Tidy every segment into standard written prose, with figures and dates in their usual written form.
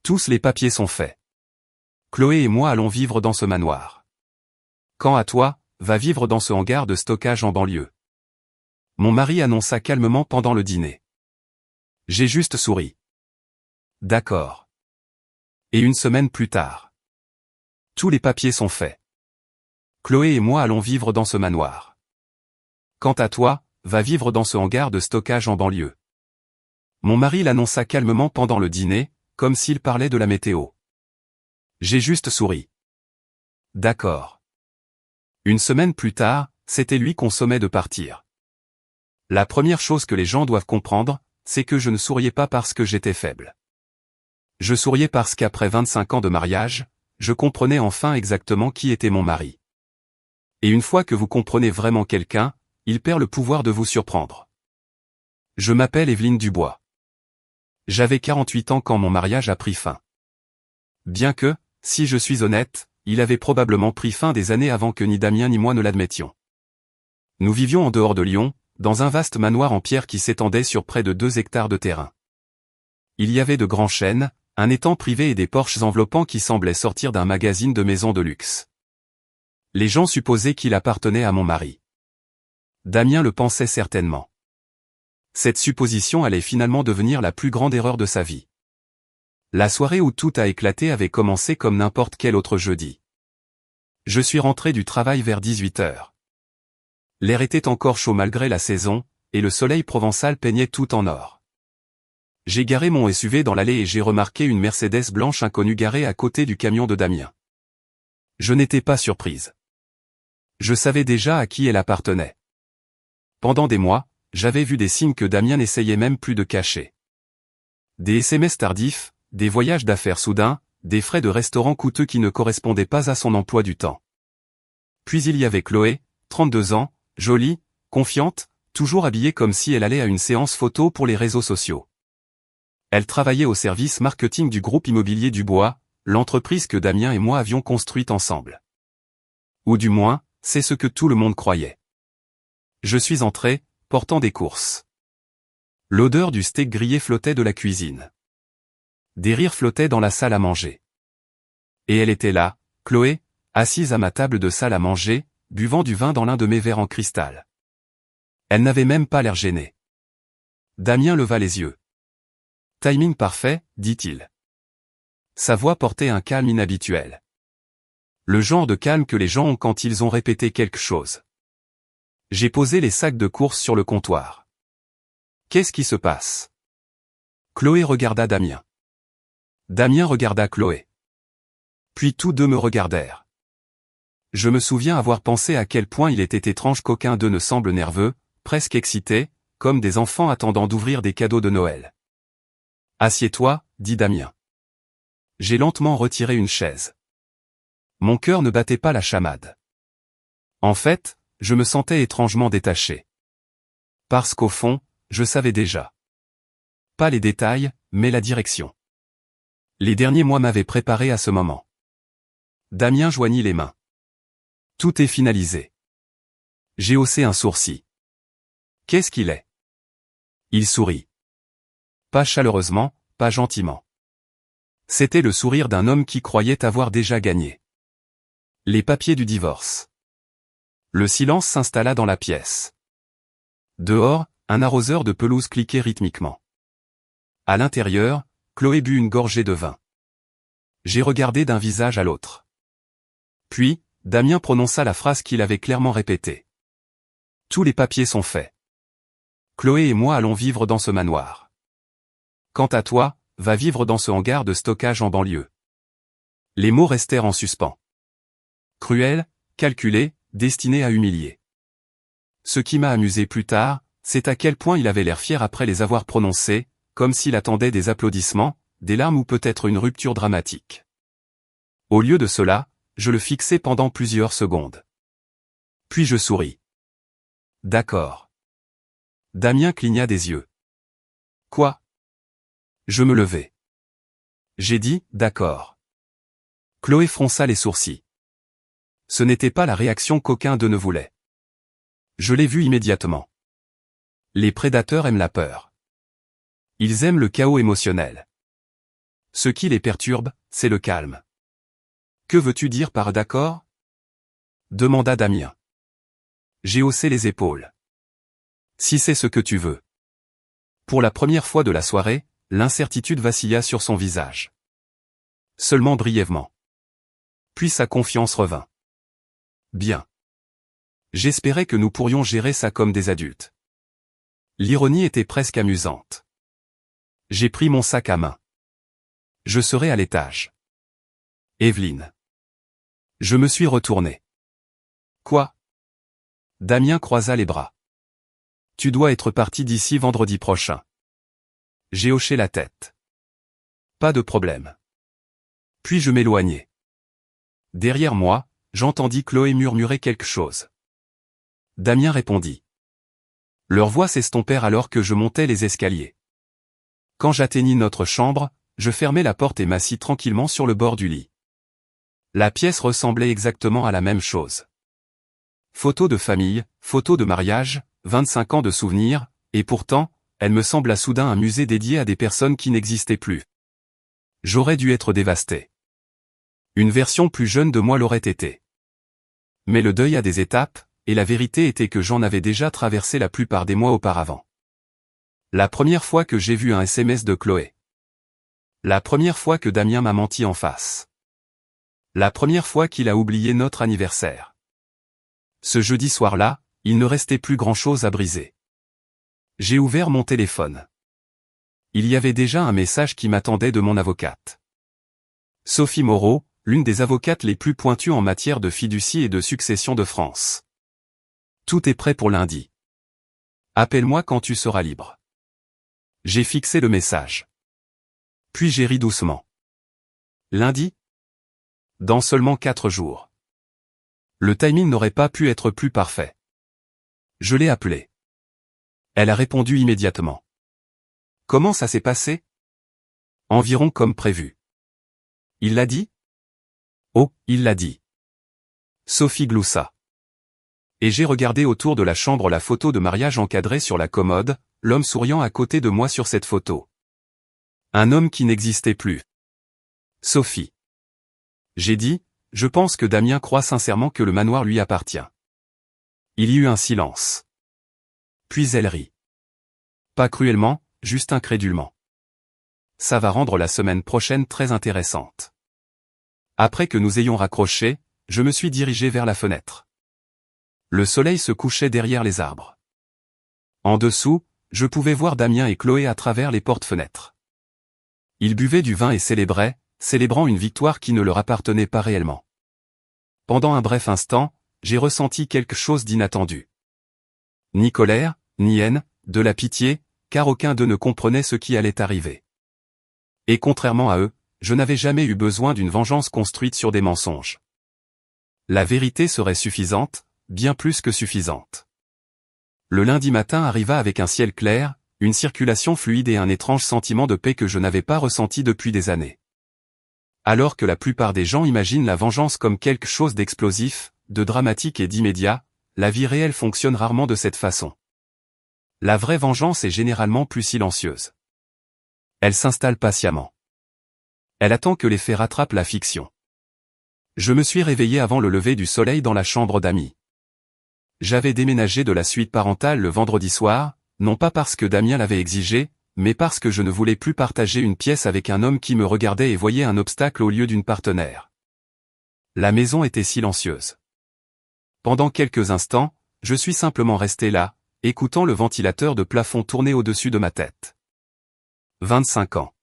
Tous les papiers sont faits. Chloé et moi allons vivre dans ce manoir. Quant à toi, va vivre dans ce hangar de stockage en banlieue. Mon mari annonça calmement pendant le dîner. J'ai juste souri. D'accord. Et une semaine plus tard. Tous les papiers sont faits. Chloé et moi allons vivre dans ce manoir. Quant à toi, va vivre dans ce hangar de stockage en banlieue. Mon mari l'annonça calmement pendant le dîner, comme s'il parlait de la météo. J'ai juste souri. D'accord. Une semaine plus tard, c'était lui qu'on sommait de partir. La première chose que les gens doivent comprendre, c'est que je ne souriais pas parce que j'étais faible. Je souriais parce qu'après 25 ans de mariage, je comprenais enfin exactement qui était mon mari. Et une fois que vous comprenez vraiment quelqu'un, il perd le pouvoir de vous surprendre. Je m'appelle Evelyne Dubois. J'avais 48 ans quand mon mariage a pris fin. Bien que, si je suis honnête, il avait probablement pris fin des années avant que ni Damien ni moi ne l'admettions. Nous vivions en dehors de Lyon, dans un vaste manoir en pierre qui s'étendait sur près de 2 hectares de terrain. Il y avait de grands chênes, un étang privé et des porches enveloppants qui semblaient sortir d'un magazine de maisons de luxe. Les gens supposaient qu'il appartenait à mon mari. Damien le pensait certainement. Cette supposition allait finalement devenir la plus grande erreur de sa vie. La soirée où tout a éclaté avait commencé comme n'importe quel autre jeudi. Je suis rentré du travail vers 18h. L'air était encore chaud malgré la saison, et le soleil provençal peignait tout en or. J'ai garé mon SUV dans l'allée et j'ai remarqué une Mercedes blanche inconnue garée à côté du camion de Damien. Je n'étais pas surprise. Je savais déjà à qui elle appartenait. Pendant des mois, j'avais vu des signes que Damien n'essayait même plus de cacher. Des SMS tardifs, des voyages d'affaires soudains, des frais de restaurant coûteux qui ne correspondaient pas à son emploi du temps. Puis il y avait Chloé, 32 ans, jolie, confiante, toujours habillée comme si elle allait à une séance photo pour les réseaux sociaux. Elle travaillait au service marketing du groupe immobilier Dubois, l'entreprise que Damien et moi avions construite ensemble. Ou du moins, c'est ce que tout le monde croyait. Je suis entré, portant des courses. L'odeur du steak grillé flottait de la cuisine. Des rires flottaient dans la salle à manger. Et elle était là, Chloé, assise à ma table de salle à manger, buvant du vin dans l'un de mes verres en cristal. Elle n'avait même pas l'air gênée. Damien leva les yeux. Timing parfait, dit-il. Sa voix portait un calme inhabituel. Le genre de calme que les gens ont quand ils ont répété quelque chose. J'ai posé les sacs de courses sur le comptoir. Qu'est-ce qui se passe? Chloé regarda Damien. Damien regarda Chloé. Puis tous deux me regardèrent. Je me souviens avoir pensé à quel point il était étrange qu'aucun d'eux ne semble nerveux, presque excité, comme des enfants attendant d'ouvrir des cadeaux de Noël. Assieds-toi, dit Damien. J'ai lentement retiré une chaise. Mon cœur ne battait pas la chamade. En fait, je me sentais étrangement détaché. Parce qu'au fond, je savais déjà. Pas les détails, mais la direction. Les derniers mois m'avaient préparé à ce moment. Damien joignit les mains. Tout est finalisé. J'ai haussé un sourcil. Qu'est-ce qu'il est? Il sourit. Pas chaleureusement, pas gentiment. C'était le sourire d'un homme qui croyait avoir déjà gagné. Les papiers du divorce. Le silence s'installa dans la pièce. Dehors, un arroseur de pelouse cliquait rythmiquement. À l'intérieur, Chloé but une gorgée de vin. J'ai regardé d'un visage à l'autre. Puis, Damien prononça la phrase qu'il avait clairement répétée. Tous les papiers sont faits. Chloé et moi allons vivre dans ce manoir. Quant à toi, va vivre dans ce hangar de stockage en banlieue. Les mots restèrent en suspens. Cruel, calculé, destiné à humilier. Ce qui m'a amusé plus tard, c'est à quel point il avait l'air fier après les avoir prononcés, comme s'il attendait des applaudissements, des larmes ou peut-être une rupture dramatique. Au lieu de cela, je le fixais pendant plusieurs secondes. Puis je souris. D'accord. Damien cligna des yeux. Quoi? Je me levai. J'ai dit, d'accord. Chloé fronça les sourcils. Ce n'était pas la réaction qu'aucun d'eux ne voulait. Je l'ai vu immédiatement. Les prédateurs aiment la peur. Ils aiment le chaos émotionnel. Ce qui les perturbe, c'est le calme. Que veux-tu dire par d'accord? Demanda Damien. J'ai haussé les épaules. Si c'est ce que tu veux. Pour la première fois de la soirée, l'incertitude vacilla sur son visage. Seulement brièvement. Puis sa confiance revint. Bien. J'espérais que nous pourrions gérer ça comme des adultes. L'ironie était presque amusante. J'ai pris mon sac à main. Je serai à l'étage. Evelyne. Je me suis retourné. Quoi? Damien croisa les bras. Tu dois être parti d'ici vendredi prochain. J'ai hoché la tête. Pas de problème. Puis je m'éloignai. Derrière moi, j'entendis Chloé murmurer quelque chose. Damien répondit. Leurs voix s'estompèrent alors que je montais les escaliers. Quand j'atteignis notre chambre, je fermai la porte et m'assis tranquillement sur le bord du lit. La pièce ressemblait exactement à la même chose. Photos de famille, photos de mariage, 25 ans de souvenirs, et pourtant, elle me sembla soudain un musée dédié à des personnes qui n'existaient plus. J'aurais dû être dévasté. Une version plus jeune de moi l'aurait été. Mais le deuil a des étapes, et la vérité était que j'en avais déjà traversé la plupart des mois auparavant. La première fois que j'ai vu un SMS de Chloé. La première fois que Damien m'a menti en face. La première fois qu'il a oublié notre anniversaire. Ce jeudi soir-là, il ne restait plus grand-chose à briser. J'ai ouvert mon téléphone. Il y avait déjà un message qui m'attendait de mon avocate. Sophie Moreau, l'une des avocates les plus pointues en matière de fiducie et de succession de France. Tout est prêt pour lundi. Appelle-moi quand tu seras libre. J'ai fixé le message. Puis j'ai ri doucement. Lundi? Dans seulement 4 jours. Le timing n'aurait pas pu être plus parfait. Je l'ai appelée. Elle a répondu immédiatement. Comment ça s'est passé? Environ comme prévu. Il l'a dit? Oh, il l'a dit. Sophie gloussa. Et j'ai regardé autour de la chambre la photo de mariage encadrée sur la commode, l'homme souriant à côté de moi sur cette photo. Un homme qui n'existait plus. Sophie. J'ai dit, je pense que Damien croit sincèrement que le manoir lui appartient. Il y eut un silence. Puis elle rit. Pas cruellement, juste incrédulement. Ça va rendre la semaine prochaine très intéressante. Après que nous ayons raccroché, je me suis dirigé vers la fenêtre. Le soleil se couchait derrière les arbres. En dessous, je pouvais voir Damien et Chloé à travers les portes-fenêtres. Ils buvaient du vin et célébraient, célébrant une victoire qui ne leur appartenait pas réellement. Pendant un bref instant, j'ai ressenti quelque chose d'inattendu. Ni colère, ni haine, de la pitié, car aucun d'eux ne comprenait ce qui allait arriver. Et contrairement à eux, je n'avais jamais eu besoin d'une vengeance construite sur des mensonges. La vérité serait suffisante, bien plus que suffisante. Le lundi matin arriva avec un ciel clair, une circulation fluide et un étrange sentiment de paix que je n'avais pas ressenti depuis des années. Alors que la plupart des gens imaginent la vengeance comme quelque chose d'explosif, de dramatique et d'immédiat, la vie réelle fonctionne rarement de cette façon. La vraie vengeance est généralement plus silencieuse. Elle s'installe patiemment. Elle attend que les faits rattrapent la fiction. Je me suis réveillé avant le lever du soleil dans la chambre d'amis. J'avais déménagé de la suite parentale le vendredi soir, non pas parce que Damien l'avait exigé, mais parce que je ne voulais plus partager une pièce avec un homme qui me regardait et voyait un obstacle au lieu d'une partenaire. La maison était silencieuse. Pendant quelques instants, je suis simplement resté là, écoutant le ventilateur de plafond tourner au-dessus de ma tête. 25 ans.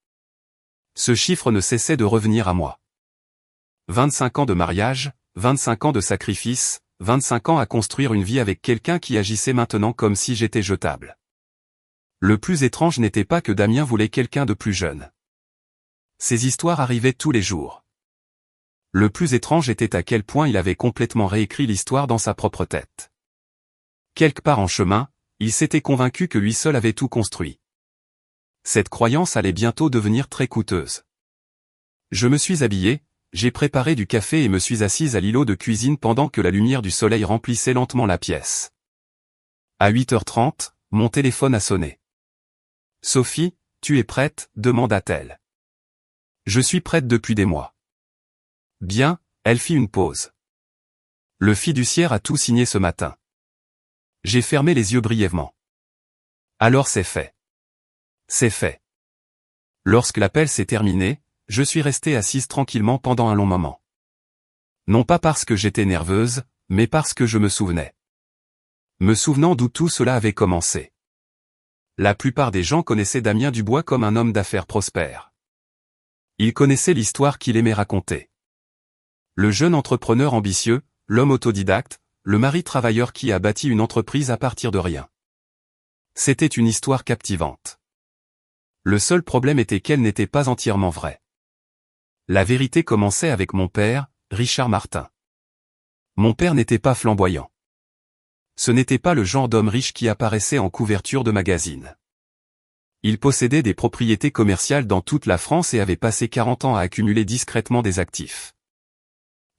Ce chiffre ne cessait de revenir à moi. 25 ans de mariage, 25 ans de sacrifice, 25 ans à construire une vie avec quelqu'un qui agissait maintenant comme si j'étais jetable. Le plus étrange n'était pas que Damien voulait quelqu'un de plus jeune. Ces histoires arrivaient tous les jours. Le plus étrange était à quel point il avait complètement réécrit l'histoire dans sa propre tête. Quelque part en chemin, il s'était convaincu que lui seul avait tout construit. Cette croyance allait bientôt devenir très coûteuse. Je me suis habillé, j'ai préparé du café et me suis assise à l'îlot de cuisine pendant que la lumière du soleil remplissait lentement la pièce. À 8h30, mon téléphone a sonné. « Sophie, tu es prête ?» demanda-t-elle. Je suis prête depuis des mois. Bien, elle fit une pause. Le fiduciaire a tout signé ce matin. J'ai fermé les yeux brièvement. Alors c'est fait. C'est fait. Lorsque l'appel s'est terminé, je suis restée assise tranquillement pendant un long moment. Non pas parce que j'étais nerveuse, mais parce que je me souvenais. Me souvenant d'où tout cela avait commencé. La plupart des gens connaissaient Damien Dubois comme un homme d'affaires prospère. Ils connaissaient l'histoire qu'il aimait raconter. Le jeune entrepreneur ambitieux, l'homme autodidacte, le mari travailleur qui a bâti une entreprise à partir de rien. C'était une histoire captivante. Le seul problème était qu'elle n'était pas entièrement vraie. La vérité commençait avec mon père, Richard Martin. Mon père n'était pas flamboyant. Ce n'était pas le genre d'homme riche qui apparaissait en couverture de magazine. Il possédait des propriétés commerciales dans toute la France et avait passé 40 ans à accumuler discrètement des actifs.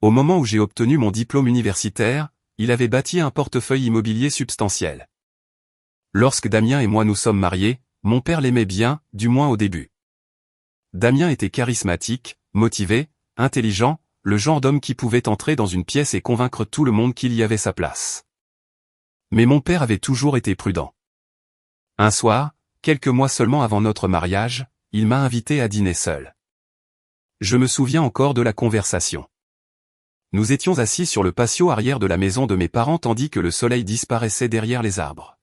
Au moment où j'ai obtenu mon diplôme universitaire, il avait bâti un portefeuille immobilier substantiel. Lorsque Damien et moi nous sommes mariés, mon père l'aimait bien, du moins au début. Damien était charismatique, motivé, intelligent, le genre d'homme qui pouvait entrer dans une pièce et convaincre tout le monde qu'il y avait sa place. Mais mon père avait toujours été prudent. Un soir, quelques mois seulement avant notre mariage, il m'a invité à dîner seul. Je me souviens encore de la conversation. Nous étions assis sur le patio arrière de la maison de mes parents tandis que le soleil disparaissait derrière les arbres.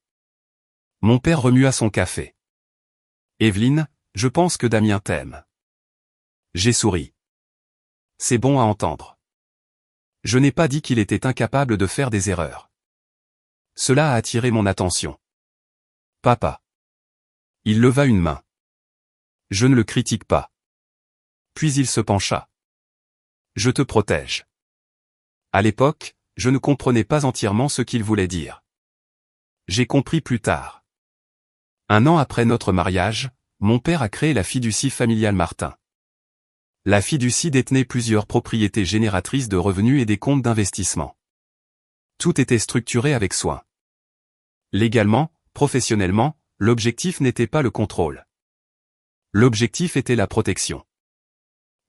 Mon père remua son café. « Evelyne, je pense que Damien t'aime. » J'ai souri. C'est bon à entendre. Je n'ai pas dit qu'il était incapable de faire des erreurs. Cela a attiré mon attention. Papa. Il leva une main. Je ne le critique pas. Puis il se pencha. Je te protège. À l'époque, je ne comprenais pas entièrement ce qu'il voulait dire. J'ai compris plus tard. Un an après notre mariage, mon père a créé la fiducie familiale Martin. La fiducie détenait plusieurs propriétés génératrices de revenus et des comptes d'investissement. Tout était structuré avec soin. Légalement, professionnellement, l'objectif n'était pas le contrôle. L'objectif était la protection.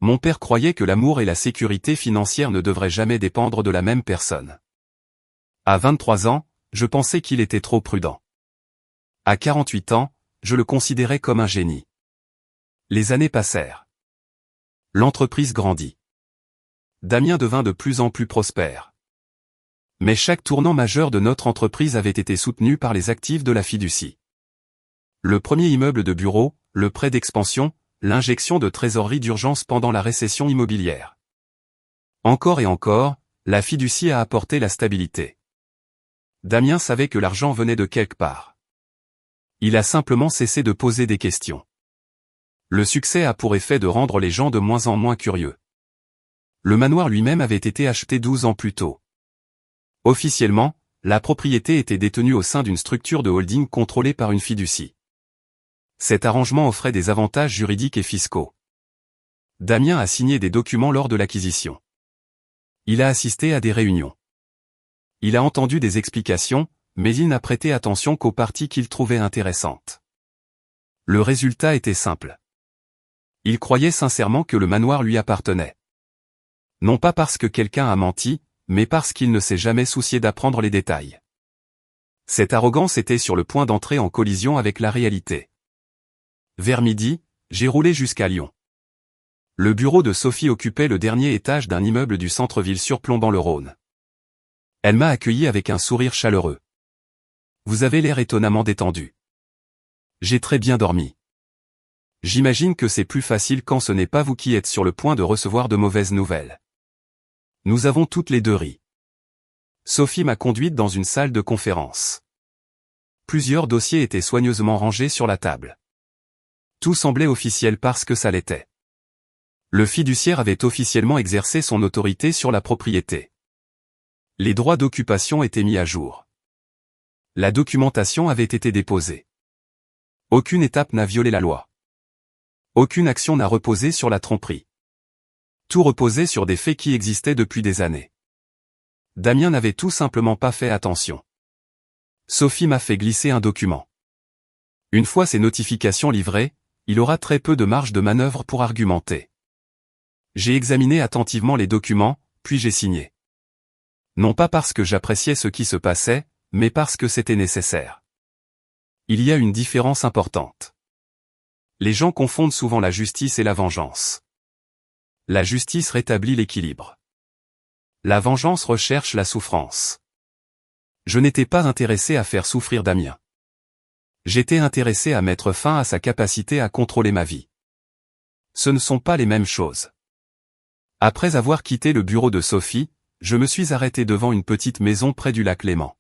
Mon père croyait que l'amour et la sécurité financière ne devraient jamais dépendre de la même personne. À 23 ans, je pensais qu'il était trop prudent. À 48 ans, je le considérais comme un génie. Les années passèrent. L'entreprise grandit. Damien devint de plus en plus prospère. Mais chaque tournant majeur de notre entreprise avait été soutenu par les actifs de la fiducie. Le premier immeuble de bureau, le prêt d'expansion, l'injection de trésorerie d'urgence pendant la récession immobilière. Encore et encore, la fiducie a apporté la stabilité. Damien savait que l'argent venait de quelque part. Il a simplement cessé de poser des questions. Le succès a pour effet de rendre les gens de moins en moins curieux. Le manoir lui-même avait été acheté 12 ans plus tôt. Officiellement, la propriété était détenue au sein d'une structure de holding contrôlée par une fiducie. Cet arrangement offrait des avantages juridiques et fiscaux. Damien a signé des documents lors de l'acquisition. Il a assisté à des réunions. Il a entendu des explications, mais il n'a prêté attention qu'aux parties qu'il trouvait intéressantes. Le résultat était simple. Il croyait sincèrement que le manoir lui appartenait. Non pas parce que quelqu'un a menti, mais parce qu'il ne s'est jamais soucié d'apprendre les détails. Cette arrogance était sur le point d'entrer en collision avec la réalité. Vers midi, j'ai roulé jusqu'à Lyon. Le bureau de Sophie occupait le dernier étage d'un immeuble du centre-ville surplombant le Rhône. Elle m'a accueilli avec un sourire chaleureux. « Vous avez l'air étonnamment détendu. » J'ai très bien dormi. J'imagine que c'est plus facile quand ce n'est pas vous qui êtes sur le point de recevoir de mauvaises nouvelles. Nous avons toutes les deux ri. Sophie m'a conduite dans une salle de conférence. Plusieurs dossiers étaient soigneusement rangés sur la table. Tout semblait officiel parce que ça l'était. Le fiduciaire avait officiellement exercé son autorité sur la propriété. Les droits d'occupation étaient mis à jour. La documentation avait été déposée. Aucune étape n'a violé la loi. Aucune action n'a reposé sur la tromperie. Tout reposait sur des faits qui existaient depuis des années. Damien n'avait tout simplement pas fait attention. Sophie m'a fait glisser un document. Une fois ces notifications livrées, il aura très peu de marge de manœuvre pour argumenter. J'ai examiné attentivement les documents, puis j'ai signé. Non pas parce que j'appréciais ce qui se passait, mais parce que c'était nécessaire. Il y a une différence importante. Les gens confondent souvent la justice et la vengeance. La justice rétablit l'équilibre. La vengeance recherche la souffrance. Je n'étais pas intéressé à faire souffrir Damien. J'étais intéressé à mettre fin à sa capacité à contrôler ma vie. Ce ne sont pas les mêmes choses. Après avoir quitté le bureau de Sophie, je me suis arrêté devant une petite maison près du lac Léman.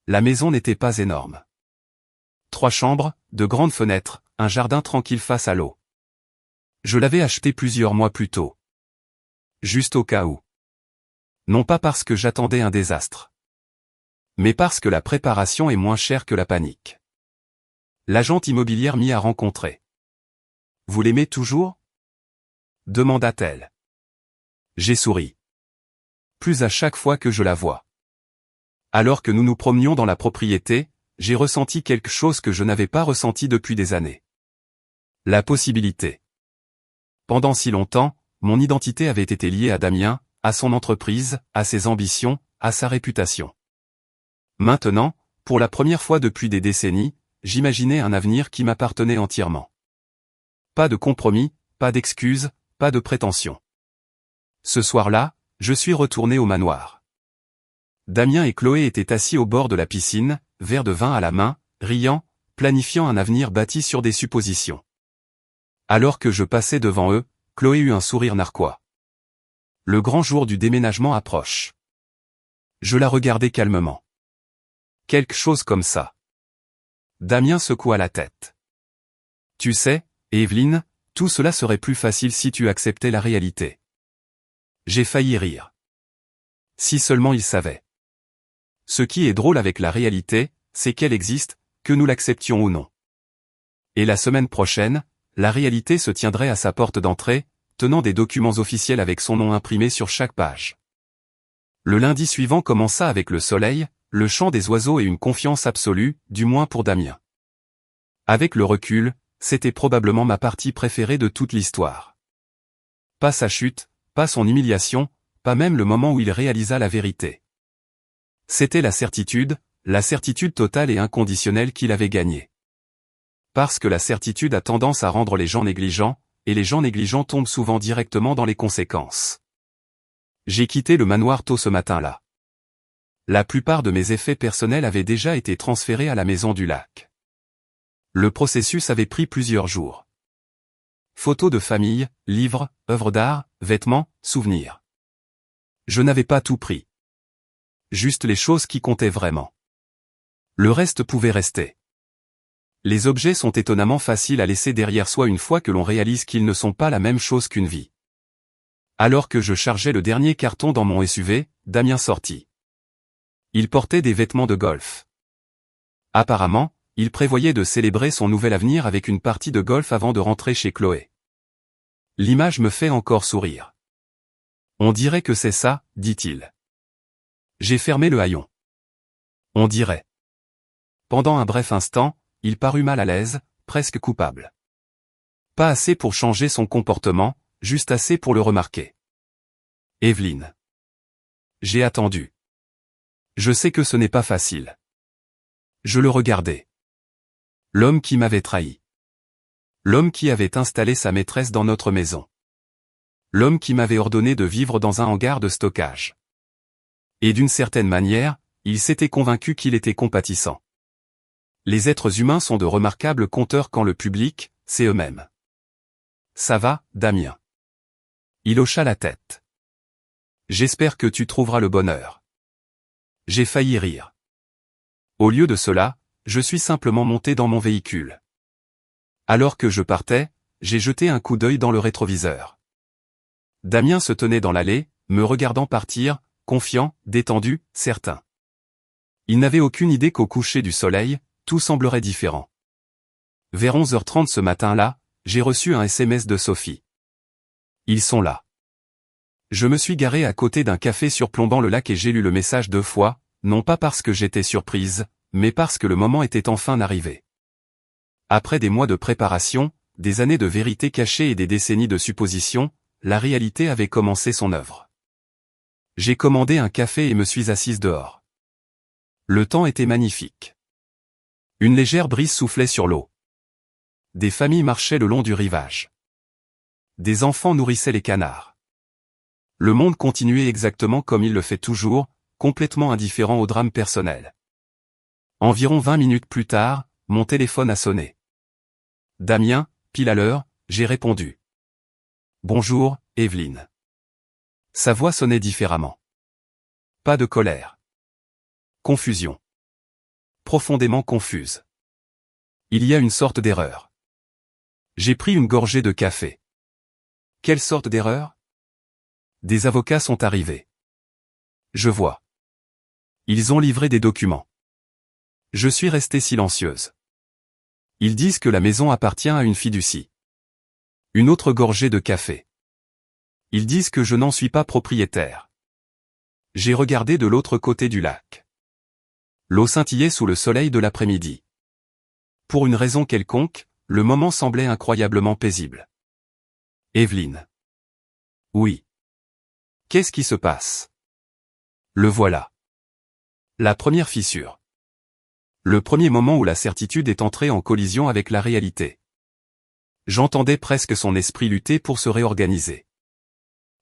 La maison n'était pas énorme. 3 chambres, de grandes fenêtres, un jardin tranquille face à l'eau. Je l'avais acheté plusieurs mois plus tôt. Juste au cas où. Non pas parce que j'attendais un désastre. Mais parce que la préparation est moins chère que la panique. L'agente immobilière m'y a rencontré. « Vous l'aimez toujours ?» demanda-t-elle. J'ai souri. Plus à chaque fois que je la vois. Alors que nous nous promenions dans la propriété, j'ai ressenti quelque chose que je n'avais pas ressenti depuis des années. La possibilité. Pendant si longtemps, mon identité avait été liée à Damien, à son entreprise, à ses ambitions, à sa réputation. Maintenant, pour la première fois depuis des décennies, j'imaginais un avenir qui m'appartenait entièrement. Pas de compromis, pas d'excuses, pas de prétentions. Ce soir-là, je suis retourné au manoir. Damien et Chloé étaient assis au bord de la piscine, verre de vin à la main, riant, planifiant un avenir bâti sur des suppositions. Alors que je passais devant eux, Chloé eut un sourire narquois. Le grand jour du déménagement approche. Je la regardais calmement. Quelque chose comme ça. Damien secoua la tête. Tu sais, Evelyne, tout cela serait plus facile si tu acceptais la réalité. J'ai failli rire. Si seulement il savait. Ce qui est drôle avec la réalité, c'est qu'elle existe, que nous l'acceptions ou non. Et la semaine prochaine, la réalité se tiendrait à sa porte d'entrée, tenant des documents officiels avec son nom imprimé sur chaque page. Le lundi suivant commença avec le soleil, le chant des oiseaux et une confiance absolue, du moins pour Damien. Avec le recul, c'était probablement ma partie préférée de toute l'histoire. Pas sa chute, pas son humiliation, pas même le moment où il réalisa la vérité. C'était la certitude totale et inconditionnelle qu'il avait gagnée. Parce que la certitude a tendance à rendre les gens négligents, et les gens négligents tombent souvent directement dans les conséquences. J'ai quitté le manoir tôt ce matin-là. La plupart de mes effets personnels avaient déjà été transférés à la maison du lac. Le processus avait pris plusieurs jours. Photos de famille, livres, œuvres d'art, vêtements, souvenirs. Je n'avais pas tout pris. Juste les choses qui comptaient vraiment. Le reste pouvait rester. Les objets sont étonnamment faciles à laisser derrière soi une fois que l'on réalise qu'ils ne sont pas la même chose qu'une vie. Alors que je chargeais le dernier carton dans mon SUV, Damien sortit. Il portait des vêtements de golf. Apparemment, il prévoyait de célébrer son nouvel avenir avec une partie de golf avant de rentrer chez Chloé. L'image me fait encore sourire. On dirait que c'est ça, dit-il. J'ai fermé le haillon. On dirait. Pendant un bref instant, il parut mal à l'aise, presque coupable. Pas assez pour changer son comportement, juste assez pour le remarquer. Evelyne. J'ai attendu. Je sais que ce n'est pas facile. Je le regardais. L'homme qui m'avait trahi. L'homme qui avait installé sa maîtresse dans notre maison. L'homme qui m'avait ordonné de vivre dans un hangar de stockage. Et d'une certaine manière, il s'était convaincu qu'il était compatissant. Les êtres humains sont de remarquables conteurs quand le public, c'est eux-mêmes. Ça va, Damien? Il hocha la tête. J'espère que tu trouveras le bonheur. J'ai failli rire. Au lieu de cela, je suis simplement monté dans mon véhicule. Alors que je partais, j'ai jeté un coup d'œil dans le rétroviseur. Damien se tenait dans l'allée, me regardant partir, confiant, détendu, certain. Il n'avait aucune idée qu'au coucher du soleil, tout semblerait différent. Vers 11h30 ce matin-là, j'ai reçu un SMS de Sophie. Ils sont là. Je me suis garé à côté d'un café surplombant le lac et j'ai lu le message 2 fois, non pas parce que j'étais surprise, mais parce que le moment était enfin arrivé. Après des mois de préparation, des années de vérité cachée et des décennies de suppositions, la réalité avait commencé son œuvre. J'ai commandé un café et me suis assise dehors. Le temps était magnifique. Une légère brise soufflait sur l'eau. Des familles marchaient le long du rivage. Des enfants nourrissaient les canards. Le monde continuait exactement comme il le fait toujours, complètement indifférent au drame personnel. Environ 20 minutes plus tard, mon téléphone a sonné. Damien, pile à l'heure, j'ai répondu. Bonjour, Evelyne. Sa voix sonnait différemment. Pas de colère. Confusion. Profondément confuse. Il y a une sorte d'erreur. J'ai pris une gorgée de café. Quelle sorte d'erreur? Des avocats sont arrivés. Je vois. Ils ont livré des documents. Je suis restée silencieuse. Ils disent que la maison appartient à une fiducie. Une autre gorgée de café. Ils disent que je n'en suis pas propriétaire. J'ai regardé de l'autre côté du lac. L'eau scintillait sous le soleil de l'après-midi. Pour une raison quelconque, le moment semblait incroyablement paisible. Evelyne. Oui. Qu'est-ce qui se passe? Le voilà. La première fissure. Le premier moment où la certitude est entrée en collision avec la réalité. J'entendais presque son esprit lutter pour se réorganiser.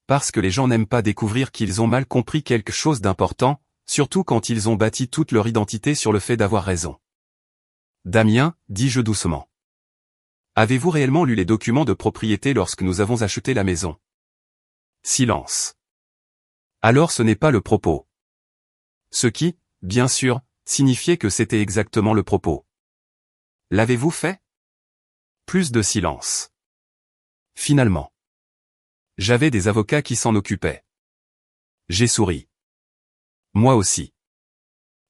Parce que les gens n'aiment pas découvrir qu'ils ont mal compris quelque chose d'important, surtout quand ils ont bâti toute leur identité sur le fait d'avoir raison. Damien, dis-je doucement. Avez-vous réellement lu les documents de propriété lorsque nous avons acheté la maison? Silence. Alors ce n'est pas le propos. Ce qui, bien sûr, signifiait que c'était exactement le propos. L'avez-vous fait? Plus de silence. Finalement. J'avais des avocats qui s'en occupaient. J'ai souri. Moi aussi.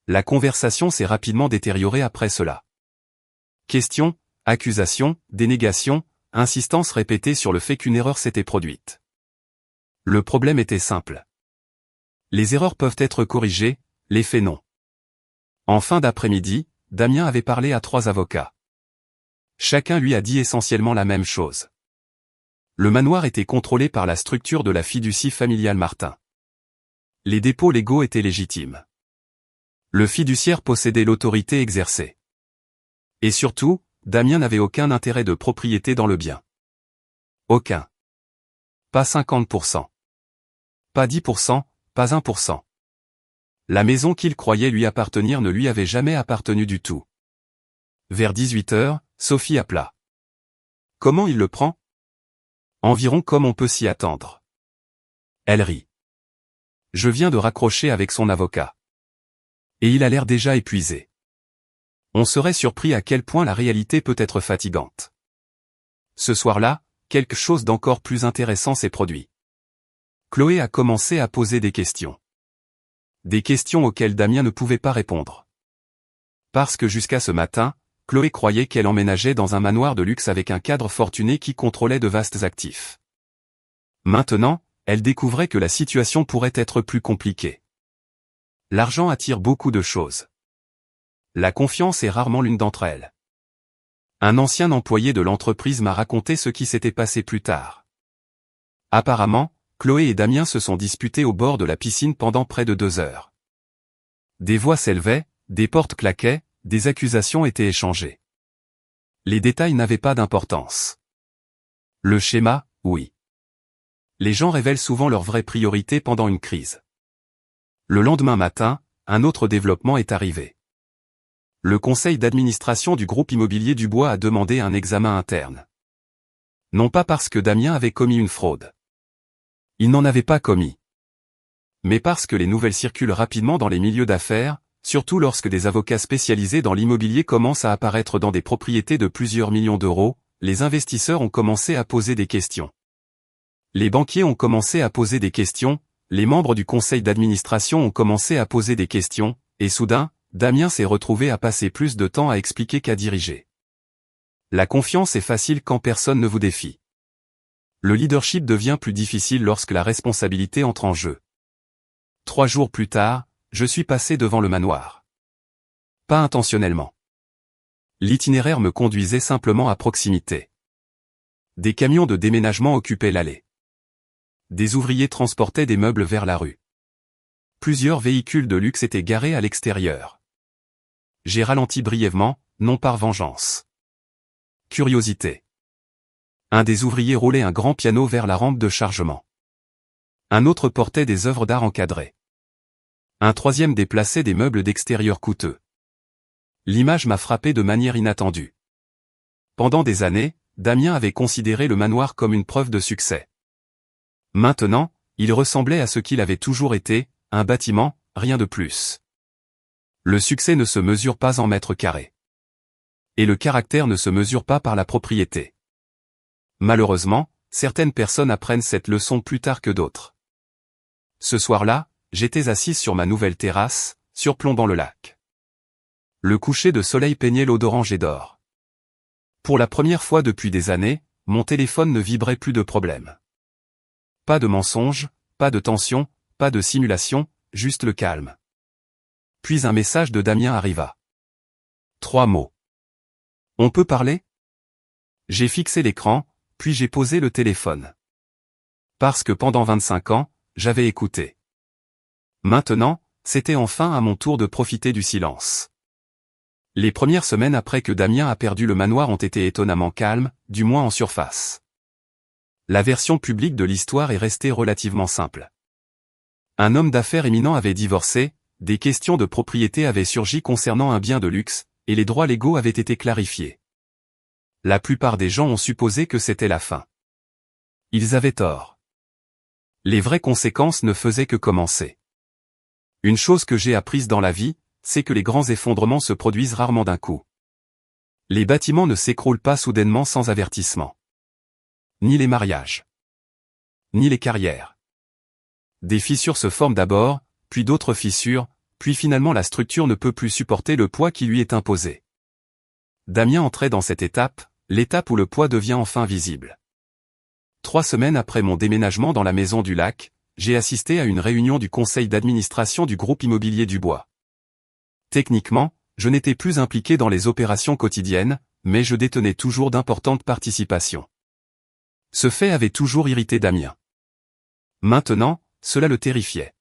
La conversation s'est rapidement détériorée après cela. Questions, accusations, dénégations, insistance répétée sur le fait qu'une erreur s'était produite. Le problème était simple. Les erreurs peuvent être corrigées, les faits non. En fin d'après-midi, Damien avait parlé à 3 avocats. Chacun lui a dit essentiellement la même chose. Le manoir était contrôlé par la structure de la fiducie familiale Martin. Les dépôts légaux étaient légitimes. Le fiduciaire possédait l'autorité exercée. Et surtout, Damien n'avait aucun intérêt de propriété dans le bien. Aucun. Pas 50%. Pas 10%, pas 1%. La maison qu'il croyait lui appartenir ne lui avait jamais appartenu du tout. Vers 18 h, Sophie appela. Comment il le prend? Environ comme on peut s'y attendre. Elle rit. Je viens de raccrocher avec son avocat. Et il a l'air déjà épuisé. On serait surpris à quel point la réalité peut être fatigante. Ce soir-là, quelque chose d'encore plus intéressant s'est produit. Chloé a commencé à poser des questions. Des questions auxquelles Damien ne pouvait pas répondre. Parce que jusqu'à ce matin, Chloé croyait qu'elle emménageait dans un manoir de luxe avec un cadre fortuné qui contrôlait de vastes actifs. Maintenant, elle découvrait que la situation pourrait être plus compliquée. L'argent attire beaucoup de choses. La confiance est rarement l'une d'entre elles. Un ancien employé de l'entreprise m'a raconté ce qui s'était passé plus tard. Apparemment, Chloé et Damien se sont disputés au bord de la piscine pendant près de 2 heures. Des voix s'élevaient, des portes claquaient, des accusations étaient échangées. Les détails n'avaient pas d'importance. Le schéma, oui. Les gens révèlent souvent leurs vraies priorités pendant une crise. Le lendemain matin, un autre développement est arrivé. Le conseil d'administration du groupe immobilier Dubois a demandé un examen interne. Non pas parce que Damien avait commis une fraude. Il n'en avait pas commis. Mais parce que les nouvelles circulent rapidement dans les milieux d'affaires, surtout lorsque des avocats spécialisés dans l'immobilier commencent à apparaître dans des propriétés de plusieurs millions d'euros, les investisseurs ont commencé à poser des questions. Les banquiers ont commencé à poser des questions, les membres du conseil d'administration ont commencé à poser des questions, et soudain, Damien s'est retrouvé à passer plus de temps à expliquer qu'à diriger. La confiance est facile quand personne ne vous défie. Le leadership devient plus difficile lorsque la responsabilité entre en jeu. 3 jours plus tard, je suis passé devant le manoir. Pas intentionnellement. L'itinéraire me conduisait simplement à proximité. Des camions de déménagement occupaient l'allée. des ouvriers transportaient des meubles vers la rue. Plusieurs véhicules de luxe étaient garés à l'extérieur. J'ai ralenti brièvement, non par vengeance. Curiosité. Un des ouvriers roulait un grand piano vers la rampe de chargement. Un autre portait des œuvres d'art encadrées. Un troisième déplaçait des meubles d'extérieur coûteux. L'image m'a frappé de manière inattendue. Pendant des années, Damien avait considéré le manoir comme une preuve de succès. Maintenant, il ressemblait à ce qu'il avait toujours été, un bâtiment, rien de plus. Le succès ne se mesure pas en mètres carrés. Et le caractère ne se mesure pas par la propriété. Malheureusement, certaines personnes apprennent cette leçon plus tard que d'autres. Ce soir-là, j'étais assise sur ma nouvelle terrasse, surplombant le lac. Le coucher de soleil peignait l'eau d'orange et d'or. Pour la première fois depuis des années, mon téléphone ne vibrait plus de problème. Pas de mensonges, pas de tension, pas de simulation, juste le calme. Puis un message de Damien arriva. 3 mots. On peut parler? J'ai fixé l'écran, puis j'ai posé le téléphone. Parce que pendant 25 ans, j'avais écouté. Maintenant, c'était enfin à mon tour de profiter du silence. Les premières semaines après que Damien a perdu le manoir ont été étonnamment calmes, du moins en surface. La version publique de l'histoire est restée relativement simple. Un homme d'affaires éminent avait divorcé, des questions de propriété avaient surgi concernant un bien de luxe, et les droits légaux avaient été clarifiés. La plupart des gens ont supposé que c'était la fin. Ils avaient tort. Les vraies conséquences ne faisaient que commencer. Une chose que j'ai apprise dans la vie, c'est que les grands effondrements se produisent rarement d'un coup. Les bâtiments ne s'écroulent pas soudainement sans avertissement. Ni les mariages. Ni les carrières. Des fissures se forment d'abord, puis d'autres fissures, puis finalement la structure ne peut plus supporter le poids qui lui est imposé. Damien entrait dans cette étape, l'étape où le poids devient enfin visible. 3 semaines après mon déménagement dans la maison du lac, j'ai assisté à une réunion du conseil d'administration du groupe immobilier du Bois. Techniquement, je n'étais plus impliqué dans les opérations quotidiennes, mais je détenais toujours d'importantes participations. Ce fait avait toujours irrité Damien. Maintenant, cela le terrifiait.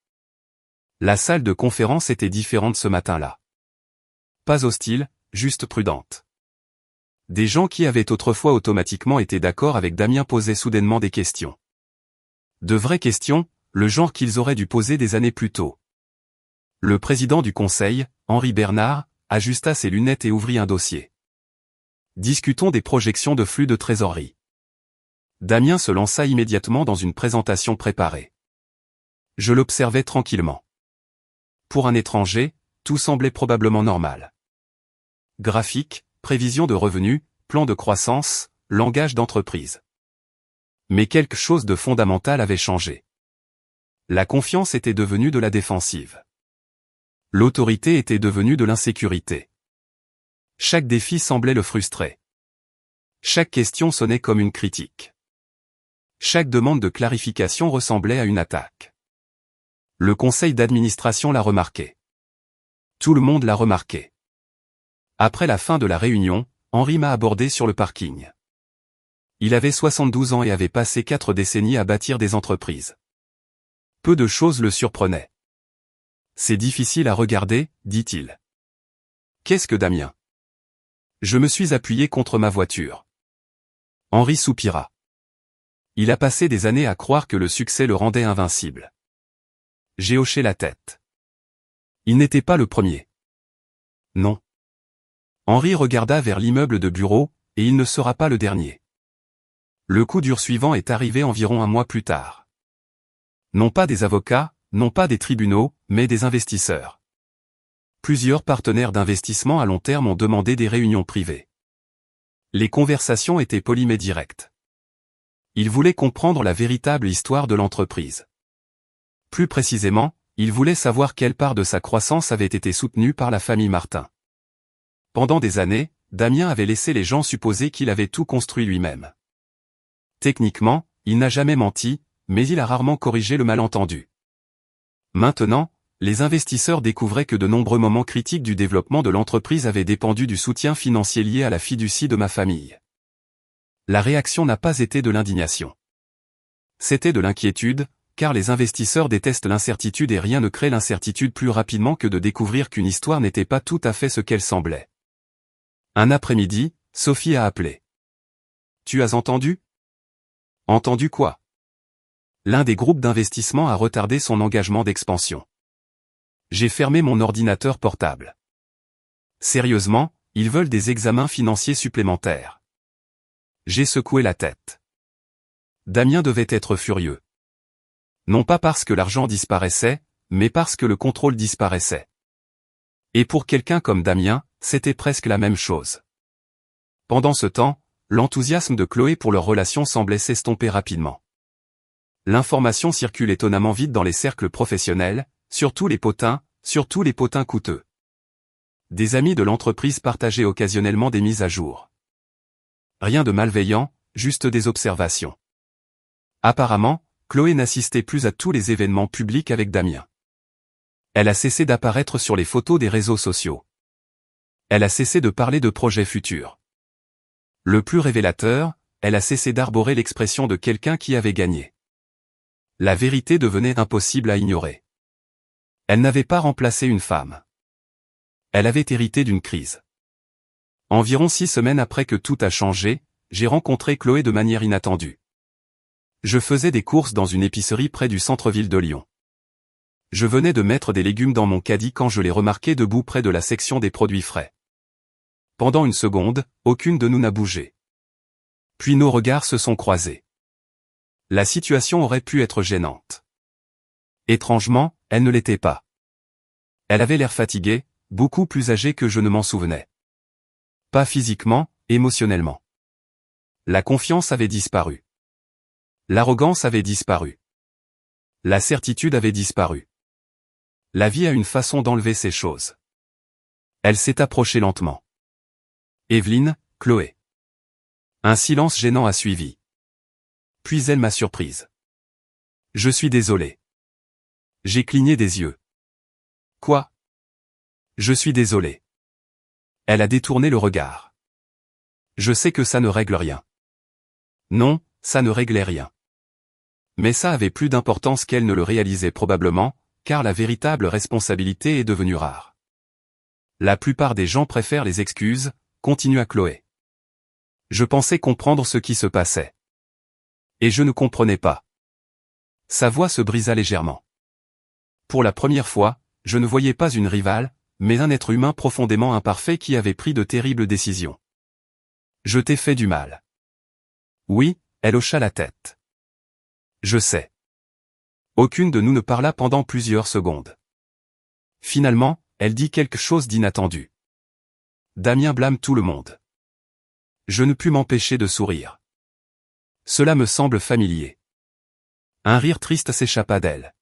La salle de conférence était différente ce matin-là. Pas hostile, juste prudente. Des gens qui avaient autrefois automatiquement été d'accord avec Damien posaient soudainement des questions. De vraies questions, le genre qu'ils auraient dû poser des années plus tôt. Le président du conseil, Henri Bernard, ajusta ses lunettes et ouvrit un dossier. Discutons des projections de flux de trésorerie. Damien se lança immédiatement dans une présentation préparée. Je l'observais tranquillement. Pour un étranger, tout semblait probablement normal. Graphique, prévision de revenus, plan de croissance, langage d'entreprise. Mais quelque chose de fondamental avait changé. La confiance était devenue de la défensive. L'autorité était devenue de l'insécurité. Chaque défi semblait le frustrer. Chaque question sonnait comme une critique. Chaque demande de clarification ressemblait à une attaque. Le conseil d'administration l'a remarqué. Tout le monde l'a remarqué. Après la fin de la réunion, Henri m'a abordé sur le parking. Il avait 72 ans et avait passé 4 décennies à bâtir des entreprises. Peu de choses le surprenaient. C'est difficile à regarder, dit-il. Qu'est-ce que Damien? Je me suis appuyé contre ma voiture. Henri soupira. Il a passé des années à croire que le succès le rendait invincible. J'ai hoché la tête. Il n'était pas le premier. Non. Henri regarda vers l'immeuble de bureau, et il ne sera pas le dernier. Le coup dur suivant est arrivé environ 1 mois plus tard. Non pas des avocats, non pas des tribunaux, mais des investisseurs. Plusieurs partenaires d'investissement à long terme ont demandé des réunions privées. Les conversations étaient polies mais directes. Ils voulaient comprendre la véritable histoire de l'entreprise. Plus précisément, ils voulaient savoir quelle part de sa croissance avait été soutenue par la famille Martin. Pendant des années, Damien avait laissé les gens supposer qu'il avait tout construit lui-même. Techniquement, il n'a jamais menti, mais il a rarement corrigé le malentendu. Maintenant, les investisseurs découvraient que de nombreux moments critiques du développement de l'entreprise avaient dépendu du soutien financier lié à la fiducie de ma famille. La réaction n'a pas été de l'indignation. C'était de l'inquiétude, car les investisseurs détestent l'incertitude et rien ne crée l'incertitude plus rapidement que de découvrir qu'une histoire n'était pas tout à fait ce qu'elle semblait. Un après-midi, Sophie a appelé. « Tu as entendu ? » ?»« Entendu quoi ? » ?»« L'un des groupes d'investissement a retardé son engagement d'expansion. J'ai fermé mon ordinateur portable. Sérieusement, ils veulent des examens financiers supplémentaires. J'ai secoué la tête. Damien devait être furieux. Non pas parce que l'argent disparaissait, mais parce que le contrôle disparaissait. Et pour quelqu'un comme Damien, c'était presque la même chose. Pendant ce temps, l'enthousiasme de Chloé pour leur relation semblait s'estomper rapidement. L'information circule étonnamment vite dans les cercles professionnels, surtout les potins coûteux. Des amis de l'entreprise partageaient occasionnellement des mises à jour. Rien de malveillant, juste des observations. Apparemment, Chloé n'assistait plus à tous les événements publics avec Damien. Elle a cessé d'apparaître sur les photos des réseaux sociaux. Elle a cessé de parler de projets futurs. Le plus révélateur, elle a cessé d'arborer l'expression de quelqu'un qui avait gagné. La vérité devenait impossible à ignorer. Elle n'avait pas remplacé une femme. Elle avait hérité d'une crise. Environ 6 semaines après que tout a changé, j'ai rencontré Chloé de manière inattendue. Je faisais des courses dans une épicerie près du centre-ville de Lyon. Je venais de mettre des légumes dans mon caddie quand je l'ai remarqué debout près de la section des produits frais. Pendant une seconde, aucune de nous n'a bougé. Puis nos regards se sont croisés. La situation aurait pu être gênante. Étrangement, elle ne l'était pas. Elle avait l'air fatiguée, beaucoup plus âgée que je ne m'en souvenais. Pas physiquement, émotionnellement. La confiance avait disparu. L'arrogance avait disparu. La certitude avait disparu. La vie a une façon d'enlever ces choses. Elle s'est approchée lentement. Evelyne, Chloé. Un silence gênant a suivi. Puis elle m'a surprise. Je suis désolé. J'ai cligné des yeux. Quoi ? Je suis désolé. Elle a détourné le regard. Je sais que ça ne règle rien. Non, ça ne réglait rien. Mais ça avait plus d'importance qu'elle ne le réalisait probablement, car la véritable responsabilité est devenue rare. La plupart des gens préfèrent les excuses, continua Chloé. Je pensais comprendre ce qui se passait. Et je ne comprenais pas. Sa voix se brisa légèrement. Pour la première fois, je ne voyais pas une rivale, mais un être humain profondément imparfait qui avait pris de terribles décisions. Je t'ai fait du mal. Oui, elle hocha la tête. Je sais. Aucune de nous ne parla pendant plusieurs secondes. Finalement, elle dit quelque chose d'inattendu. Damien blâme tout le monde. Je ne pus m'empêcher de sourire. Cela me semble familier. Un rire triste s'échappa d'elle.